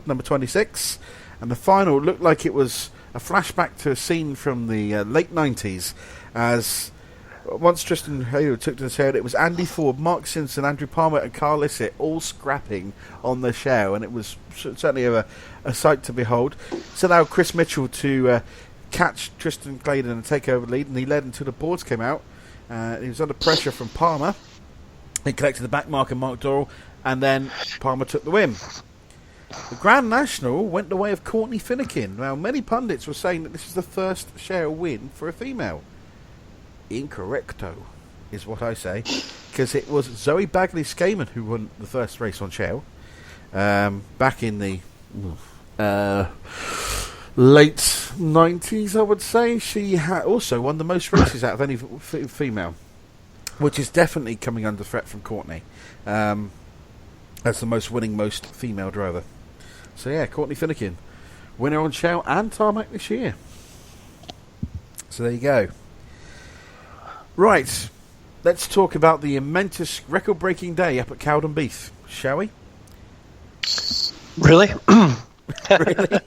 number 26. And the final looked like it was a flashback to a scene from the late 90s, as once Tristan Haywood took to the tail, it was Andy Ford, Mark Simpson, Andrew Palmer and Carl Lissett all scrapping on the show, and it was certainly a sight to behold. So now Chris Mitchell to catch Tristan Claydon and take over the lead, and he led until the boards came out. He was under pressure from Palmer. He collected the back mark and Mark Dorrell, and then Palmer took the win. The Grand National went the way of Courtney Finnegan. Now, many pundits were saying that this is the first Shell win for a female. Incorrecto, is what I say, because it was Zoe Bagley-Skaman who won the first race on Shell back in the late 90s, I would say. She also won the most races out of any female, which is definitely coming under threat from Courtney as the most female driver. So yeah, Courtney Finnegan, winner on Shell and Tarmac this year. So there you go. Right, let's talk about the momentous record-breaking day up at Cowden Beef, shall we? Really? Really?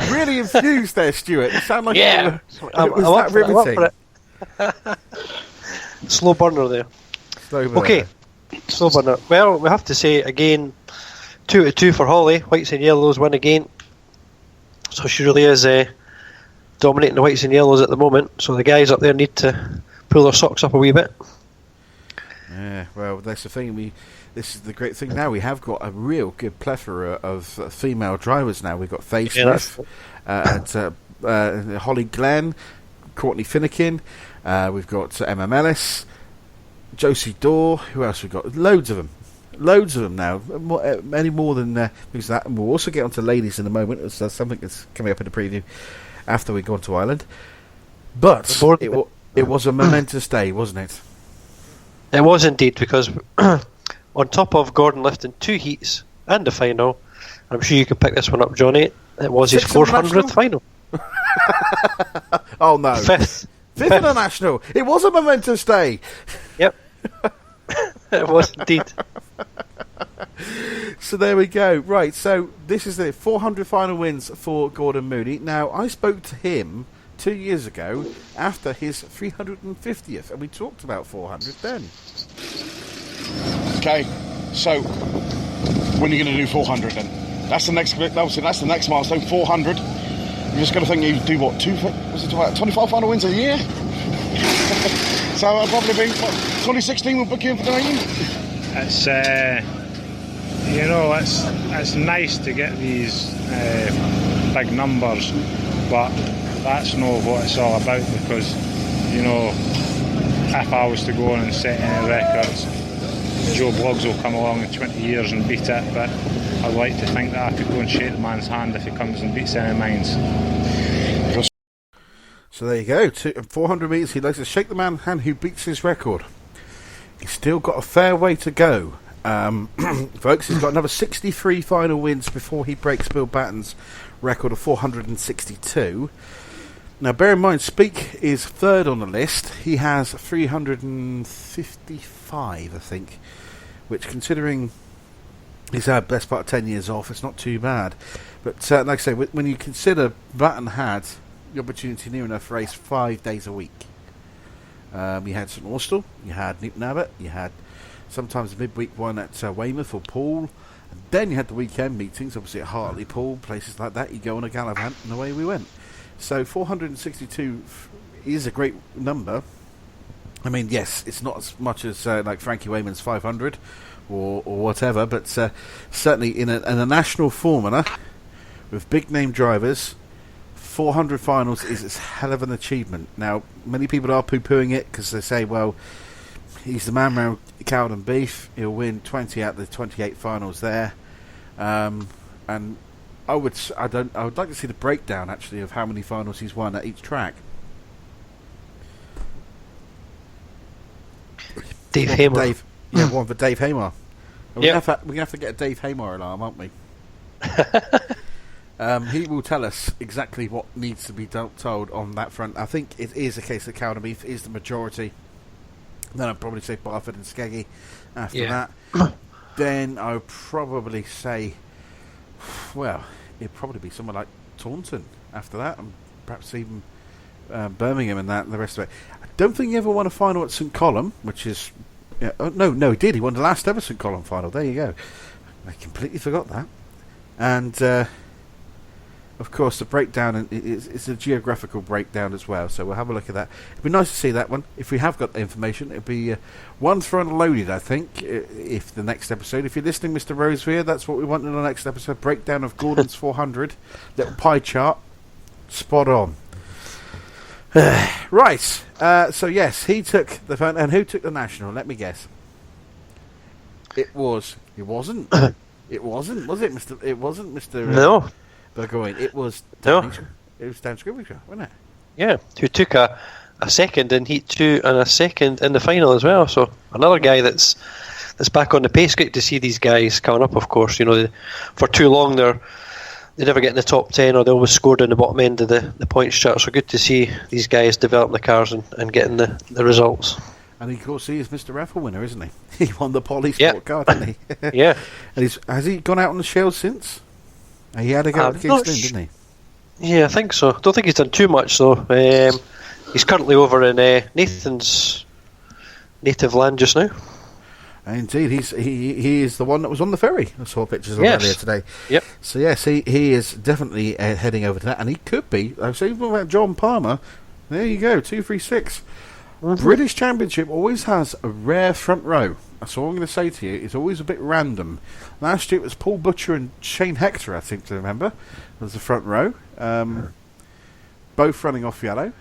Really infused there, Stuart. You sound like yeah. it was that riveting. Slow burner there. Okay, slow burner. Well, we have to say again, 2-2 for Holly. Whites and yellows win again. So she really is dominating the whites and yellows at the moment. So the guys up there need to pull their socks up a wee bit. Yeah, well, that's the thing. This is the great thing now. We have got a real good plethora of female drivers now. We've got Faye Smith, Holly Glenn, Courtney Finnegan. We've got Emma Mellis, Josie Dorr. Who else we've got? Loads of them now. Many more than because that. And we'll also get onto ladies in a moment. It's something that's coming up in the preview after we go on to Ireland. But it was a momentous day, wasn't it? It was indeed, because on top of Gordon lifting 2 heats and the final, I'm sure you can pick this one up, Jonny, it was his 400th final. Oh no. Fifth international. It was a momentous day. Yep. It was indeed. So there we go. Right, so this is the 400 final wins for Gordon Mooney. Now, I spoke to him 2 years ago after his 350th, and we talked about 400 then. Okay, so when are you going to do 400 then? That's the next milestone, 400. You just got to think you do what, 25 final wins a year? So I'll probably be 2016 we'll book you in for the meeting. It's it's nice to get these big numbers, but that's not what it's all about, because if I was to go on and set any records, Joe Bloggs will come along in 20 years and beat it, but I'd like to think that I could go and shake the man's hand if he comes and beats any of mine. So there you go, 400 metres, he'd like to shake the man's hand who beats his record. He's still got a fair way to go. Folks, he's got another 63 final wins before he breaks Bill Batten's record of 462. Now, bear in mind, Speak is third on the list. He has 355, I think, which, considering he's had best part of 10 years off, it's not too bad. But like I say, when you consider Batten had the opportunity near enough to race 5 days a week. You had St Austell, you had Newton Abbot, you had sometimes a midweek one at Weymouth or Poole, and then you had the weekend meetings, obviously at Hartlepool, places like that. You go on a Gallivant, and away we went. So 462 is a great number. I mean, yes, it's not as much as like Frankie Wayman's 500 or whatever, but certainly in a national formula with big name drivers, 400 finals is a hell of an achievement. Now, many people are poo-pooing it because they say, well, he's the man around Cowden Beef. He'll win 20 out of the 28 finals there. And I would like to see the breakdown, actually, of how many finals he's won at each track. Dave Hamer. One for Dave Hamer. We're going to have to get a Dave Hamer alarm, aren't we? He will tell us exactly what needs to be told on that front. I think it is a case that Cowden Beef is the majority. Then I'd probably say Barford and Skeggy after that. Then I would probably say well, it'd probably be someone like Taunton after that, and perhaps even Birmingham and that and the rest of it. I don't think he ever won a final at St Column, which is... no, he did. He won the last ever St Column final. There you go. I completely forgot that. And, of course, the breakdown, it's a geographical breakdown as well, so we'll have a look at that. It'd be nice to see that one. If we have got the information, it'll be one thrown and loaded, I think, if the next episode. If you're listening, Mr. Rosevear, that's what we want in the next episode. Breakdown of Gordon's 400. Little pie chart. Spot on. Right. So, yes, he took the phone. And who took the national? Let me guess. It wasn't. It wasn't, was it, Mr. It wasn't Mr. No. Burgoyne. It was No. It was Dan Scrivener, wasn't it? Yeah, who took a second in Heat 2 and a second in the final as well. So another guy that's back on the pace. Great to see these guys coming up, of course. You know, for too long they never get in the top 10, or they always scored in the bottom end of the points chart. So good to see these guys develop the cars and getting the results. And of course, he is Mr. Raffle winner, isn't he? He won the Poly Sport car, didn't he? Yeah. And has he gone out on the shells since? He had a go at Kingston, didn't he? Yeah, I think so. Don't think he's done too much though. He's currently over in Nathan's native land just now. Indeed, he is the one that was on the ferry. I saw pictures of earlier today. Yep. So yes, he is definitely heading over to that, and he could be. I was even about John Palmer. There you go, 236. Mm-hmm. British Championship always has a rare front row. That's all I'm going to say to you. It's always a bit random. Last year it was Paul Butcher and Shane Hector, I think, to remember, as the front row. Both running off yellow.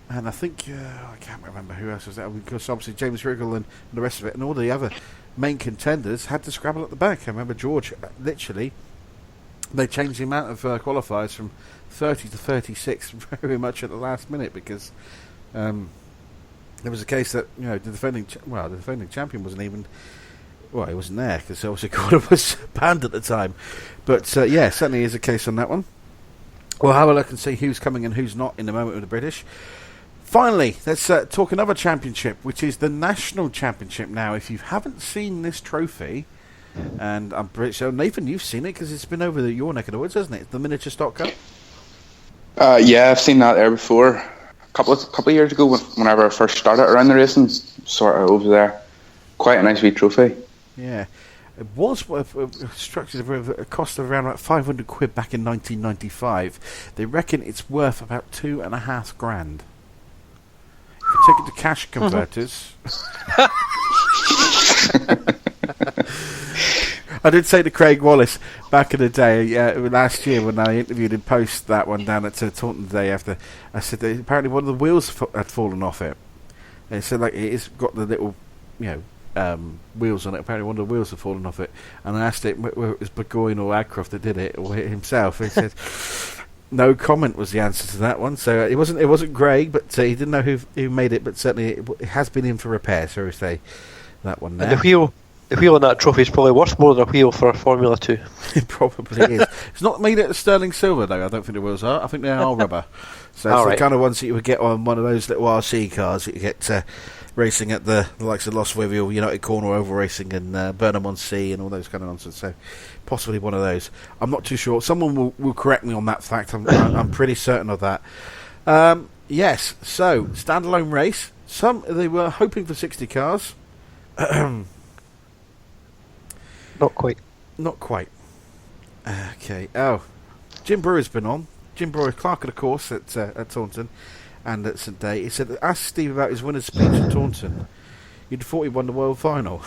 And I think, I can't remember who else was there, because obviously James Riggle and the rest of it, and all the other main contenders had to scrabble at the back. I remember George, literally, they changed the amount of qualifiers from 30 to 36 very much at the last minute, because... there was a case that, you know, the defending champion wasn't even... Well, he wasn't there, because obviously Gordon was banned at the time. But, yeah, certainly is a case on that one. We'll have a look and see who's coming and who's not in the moment with the British. Finally, let's talk another championship, which is the National Championship now. If you haven't seen this trophy, and I'm pretty sure, Nathan, you've seen it, because it's been over your neck of the woods, hasn't it? The Miniature Stock Cup? Yeah, I've seen that there before. A couple of years ago, whenever I first started around the racing, sort of over there. Quite a nice wee trophy. Yeah. It was structured at a cost of around about £500 back in 1995. They reckon it's worth about $2,500. If you take it to cash converters... I did say to Craig Wallace back in the day, last year when I interviewed him post that one down at Taunton the day after, I said that apparently one of the wheels had fallen off it. And he said, like, it's got the little, wheels on it. Apparently one of the wheels had fallen off it. And I asked it whether it was Burgoyne or Adcroft that did it, or himself. He said, no comment was the answer to that one. So it wasn't Greg, but he didn't know who made it, but certainly it has been in for repair, so we say that one there. And the wheel on that trophy is probably worth more than a wheel for Formula 2. It probably is. It's not made out of sterling silver, though. I don't think the wheels are. I think they are rubber. So it's the kind of ones that you would get on one of those little RC cars that you get racing at the likes of Lostwithiel, United Corner Oval Racing, and Burnham-on-Sea, and all those kind of nonsense. So possibly one of those. I'm not too sure. Someone will correct me on that fact. I'm pretty certain of that. Yes. So standalone race. They were hoping for 60 cars. Not quite. Not quite. Okay. Oh, Jim Brewer's been on. Jim Brewer, clerk of the course at Taunton and at St Day. He said, ask Steve about his winner's speech at Taunton. You'd thought he won the world final.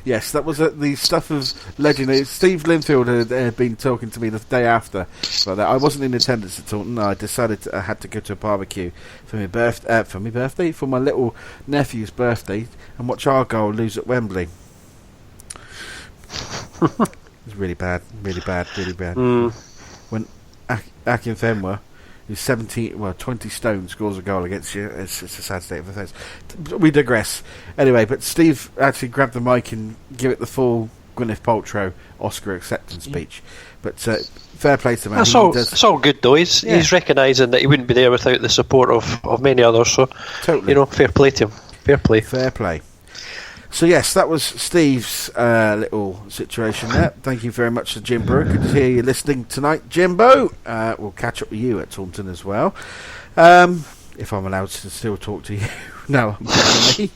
Yes, that was the stuff of legend. Steve Linfield had been talking to me the day after about that. I wasn't in attendance at Taunton. I decided I had to go to a barbecue for my birthday, for my little nephew's birthday, and watch Argyle lose at Wembley. It was really bad. When Akin Fenwa, who's 20 stone, scores a goal against you, it's a sad state of affairs. We digress. Anyway, but Steve actually grabbed the mic and give it the full Gwyneth Paltrow Oscar acceptance speech. But fair play to him. It's all good though. He's recognising that he wouldn't be there without the support of many others. So, totally. Fair play to him. Fair play. So yes, that was Steve's little situation there. Thank you very much to Jimbo. Good to hear you listening tonight, Jimbo. We'll catch up with you at Taunton as well. If I'm allowed to still talk to you. No, I'm not me.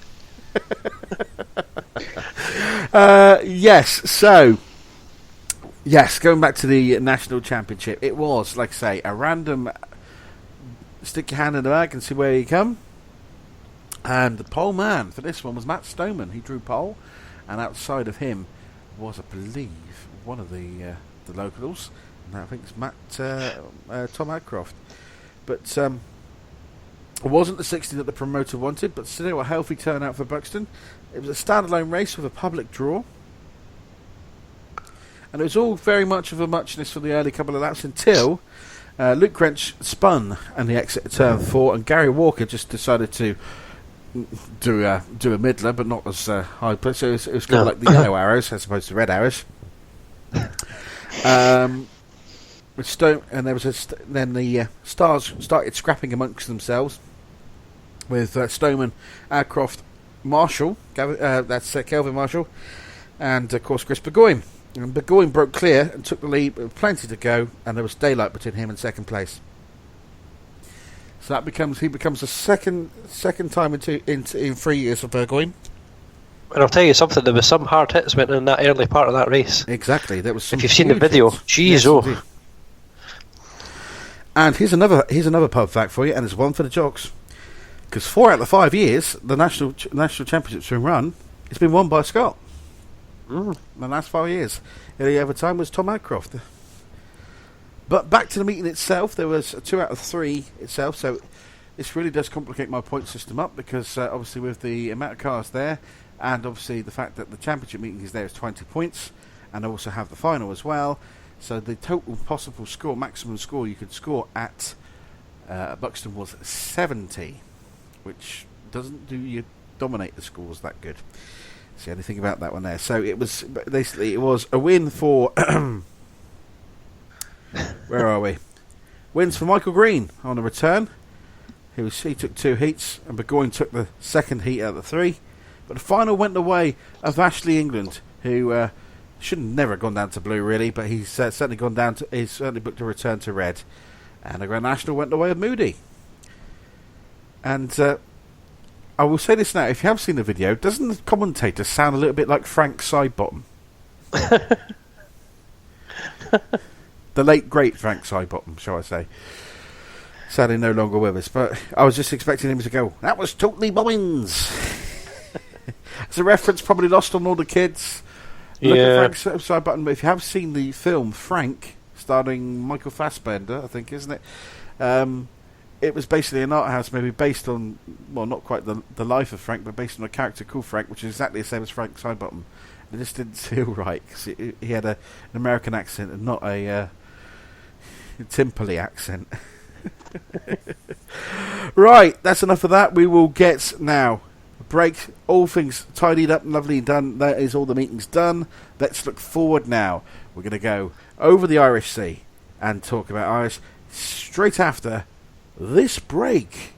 Yes, going back to the National Championship, it was, like I say, a random stick your hand in the bag and see where you come. And the pole man for this one was Matt Stoneman. He drew pole, and outside of him was, I believe, one of the locals. And I think it's Tom Adcroft. But it wasn't the 60 that the promoter wanted, but still a healthy turnout for Buxton. It was a standalone race with a public draw. And it was all very much of a muchness for the early couple of laps until Luke Grench spun and the exit at turn 4, and Gary Walker just decided to do a middler, but not as high pitch. So it was kind of like the yellow arrows as opposed to red arrows. With Stone, and there was then the stars started scrapping amongst themselves with Stoneman, Adcroft, Marshall, that's Kelvin Marshall, and of course Chris Burgoyne. And Burgoyne broke clear and took the lead with plenty to go, and there was daylight between him and second place. So he becomes the second time in 3 years of Burgoyne. And I'll tell you something, there was some hard hits went in that early part of that race. Exactly, there was some. If you've seen the video, jeez, yes, And here's another pub fact for you, and it's one for the jocks. Because 4 out of the 5 years the national championship's been run, it's been won by Scott. The last 5 years. The other time was Tom Adcroft. But back to the meeting itself, there was a 2 out of 3 itself, so this really does complicate my point system up, because obviously with the amount of cars there, and obviously the fact that the championship meeting is there is 20 points, and I also have the final as well, so the total possible score, maximum score you could score at Buxton was 70, which doesn't do you dominate the scores that good. See anything about that one there. So it was basically a win for where are we? Wins for Michael Green on the return. He took 2 heats, and Burgoyne took the second heat out of the 3. But the final went the way of Ashley England, who should have never gone down to blue really, but he's certainly gone down to. He's certainly booked a return to red. And the Grand National went the way of Moody. And I will say this now, if you have seen the video, doesn't the commentator sound a little bit like Frank Sidebottom? The late, great Frank Sidebottom, shall I say. Sadly no longer with us, but I was just expecting him to go, that was totally Bobbins. It's a reference probably lost on all the kids. Look at Frank Sidebottom, but if you have seen the film Frank, starring Michael Fassbender, I think, isn't it? It was basically an art house movie based on, well, not quite the life of Frank, but based on a character called Frank, which is exactly the same as Frank Sidebottom. It just didn't feel right, because he had an American accent and not a Timperley accent. Right, that's enough of that. We will get now a break. All things tidied up, lovely done. That is all the meetings done. Let's look forward now. We're going to go over the Irish Sea and talk about Irish straight after this break.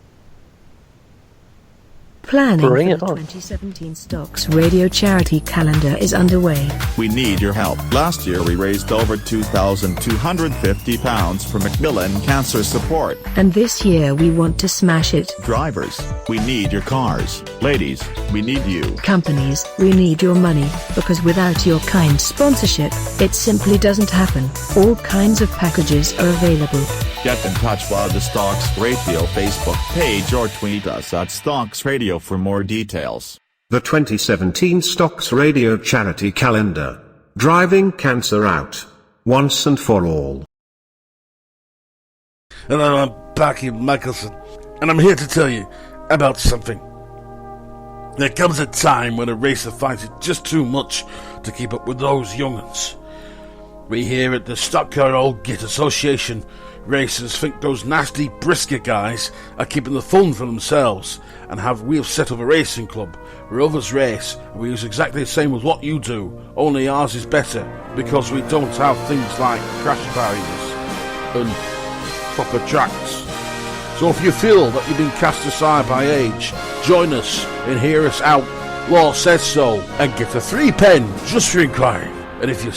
Planning for the 2017 Stocks Radio Charity Calendar is underway. We need your help. Last year we raised over £2,250 for Macmillan Cancer Support. And this year we want to smash it. Drivers, we need your cars. Ladies, we need you. Companies, we need your money, because without your kind sponsorship, it simply doesn't happen. All kinds of packages are available. Get in touch via the Stocks Radio Facebook page or tweet us at Stocks Radio for more details. The 2017 Stocks Radio Charity Calendar. Driving cancer out. Once and for all. And I'm Barky Michelson, and I'm here to tell you about something. There comes a time when a racer finds it just too much to keep up with those young'uns. We here at the Stock Car Old Git Association racers think those nasty Brisker guys are keeping the fun for themselves, and we've set up a racing club where others race, and we use exactly the same as what you do, only ours is better, because we don't have things like crash barriers and proper tracks. So if you feel that you've been cast aside by age, join us and hear us out Law says so, and get a 3 pen just for inquiring. And if you